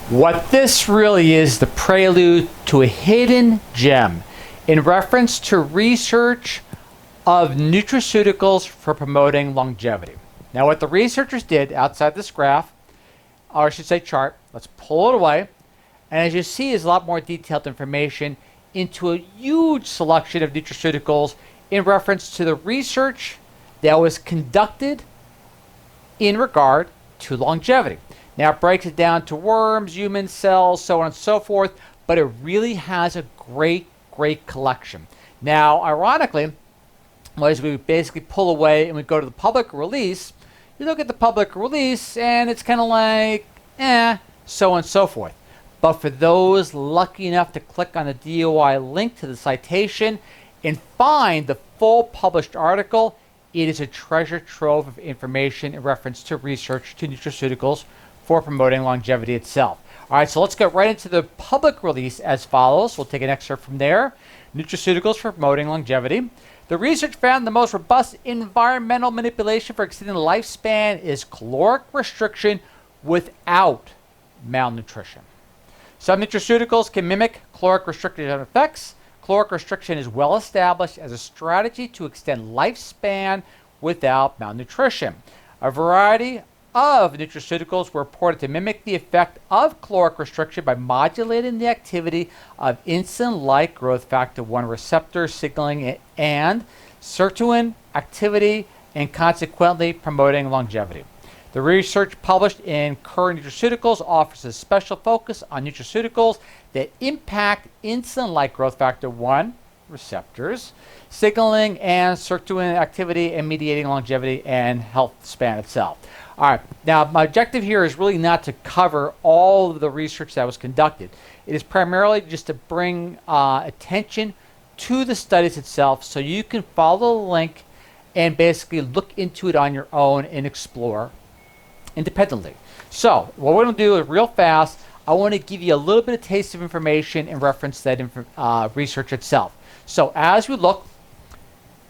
What this really is the prelude to a hidden gem in reference to research of nutraceuticals for promoting longevity. Now what the researchers did outside this graph, or I should say chart, let's pull it away, and as you see is a lot more detailed information into a huge selection of nutraceuticals in reference to the research that was conducted in regard to longevity. Now it breaks it down to worms, human cells, so on and so forth, but it really has a great collection. Now, ironically, as we basically pull away and we go to the public release, you look at the public release and it's kind of like, so on and so forth. But for those lucky enough to click on the DOI link to the citation and find the full published article, it is a treasure trove of information in reference to research to nutraceuticals for promoting longevity itself. All right, so let's get right into the public release as follows. We'll take an excerpt from there. Nutraceuticals for promoting longevity. The research found the most robust environmental manipulation for extending the lifespan is caloric restriction without malnutrition. Some nutraceuticals can mimic caloric restriction effects. Caloric restriction is well established as a strategy to extend lifespan without malnutrition. A variety of nutraceuticals were reported to mimic the effect of caloric restriction by modulating the activity of insulin-like growth factor 1 receptor signaling and sirtuin activity, and consequently promoting longevity. The research published in Current Nutraceuticals offers a special focus on nutraceuticals that impact insulin-like growth factor 1 receptors, signaling and sirtuin activity, and mediating longevity and health span itself. All right, now my objective here is really not to cover all of the research that was conducted. It is primarily just to bring attention to the studies itself so you can follow the link and basically look into it on your own and explore independently. So what we're going to do is real fast, I want to give you a little bit of taste of information in reference to that research itself. So as we look,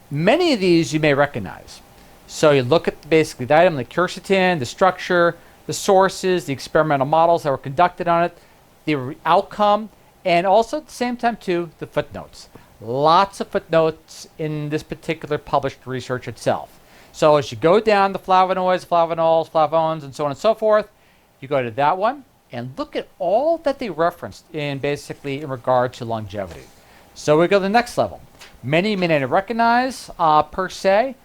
many of these you may recognize. So you look at basically the item, the quercetin, the structure, the sources, the experimental models that were conducted on it, the outcome, and also at the same time too, the footnotes. Lots of footnotes in this particular published research itself. So as you go down the flavonoids, flavanols, flavones, and so on and so forth, you go to that one and look at all that they referenced in basically in regard to longevity. So we go to the next level. Many you may not recognize per se,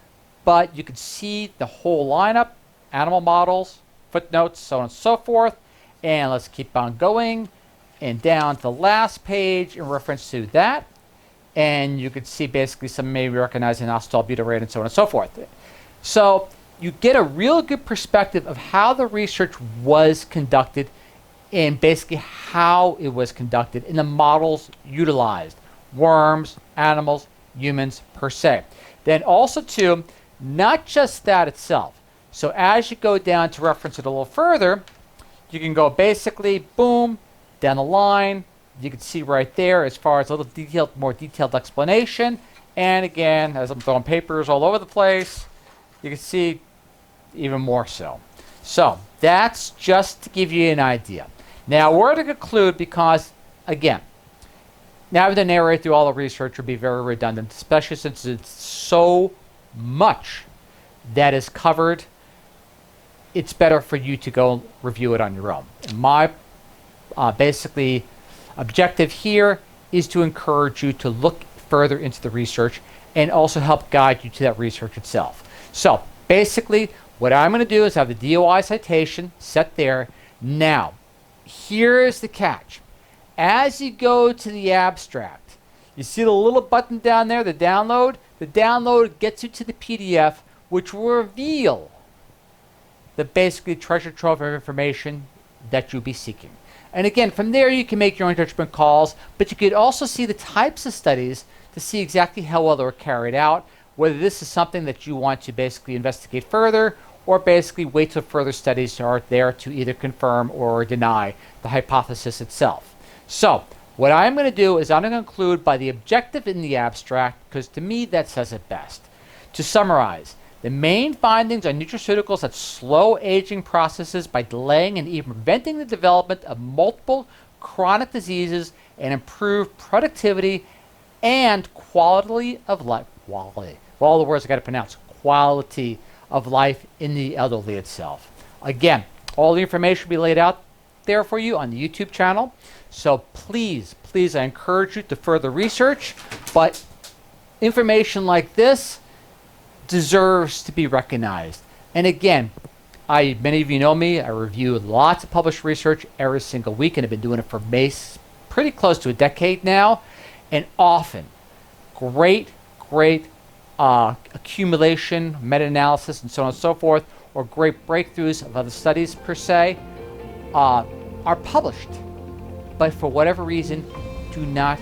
but you can see the whole lineup, animal models, footnotes, so on and so forth. And let's keep on going and down to the last page in reference to that. And you can see basically some may recognize inositol, butyrate, and so on and so forth. So you get a real good perspective of how the research was conducted and basically how it was conducted in the models utilized, worms, animals, humans per se. Then also too, not just that itself. So as you go down to reference it a little further, you can go basically, boom, down the line. You can see right there as far as a little detailed, more detailed explanation. And again, as I'm throwing papers all over the place, you can see even more so. So that's just to give you an idea. Now we're to conclude because, again, now to narrate through all the research would be very redundant, especially since it's so much that is covered. It's better for you to go review it on your own. And my basically objective here is to encourage you to look further into the research and also help guide you to that research itself. So basically what I'm going to do is have the DOI citation set there. Now here's the catch. As you go to the abstract, you see the little button down there, the download. The download gets you to the PDF, which will reveal the basically treasure trove of information that you'll be seeking. And again, from there you can make your own judgment calls, but you could also see the types of studies to see exactly how well they were carried out, whether this is something that you want to basically investigate further, or basically wait till further studies are there to either confirm or deny the hypothesis itself. So what I'm going to do is I'm going to conclude by the objective in the abstract, because to me that says it best. To summarize, The main findings are nutraceuticals that slow aging processes by delaying and even preventing the development of multiple chronic diseases and improve productivity and quality of life. Quality. Of all the words I got to pronounce. Quality of life in the elderly itself. Again, all the information will be laid out there for you on the YouTube channel. So please, please, I encourage you to further research. But information like this deserves to be recognized. And again, many of you know me, I review lots of published research every single week, and I've been doing it for pretty close to a decade now. And often, great accumulation, meta-analysis, and so on and so forth, or great breakthroughs of other studies per se, are published, but for whatever reason, do not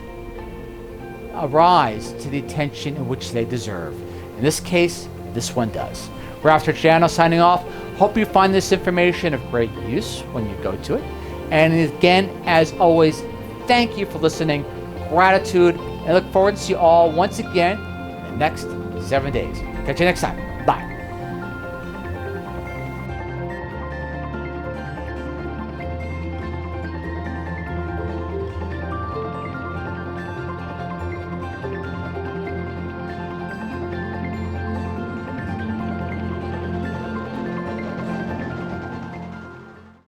arise to the attention in which they deserve. In this case, this one does. Ralph Trajano signing off. Hope you find this information of great use when you go to it. And again, as always, thank you for listening. Gratitude, and I look forward to see you all once again in the next 7 days. Catch you next time.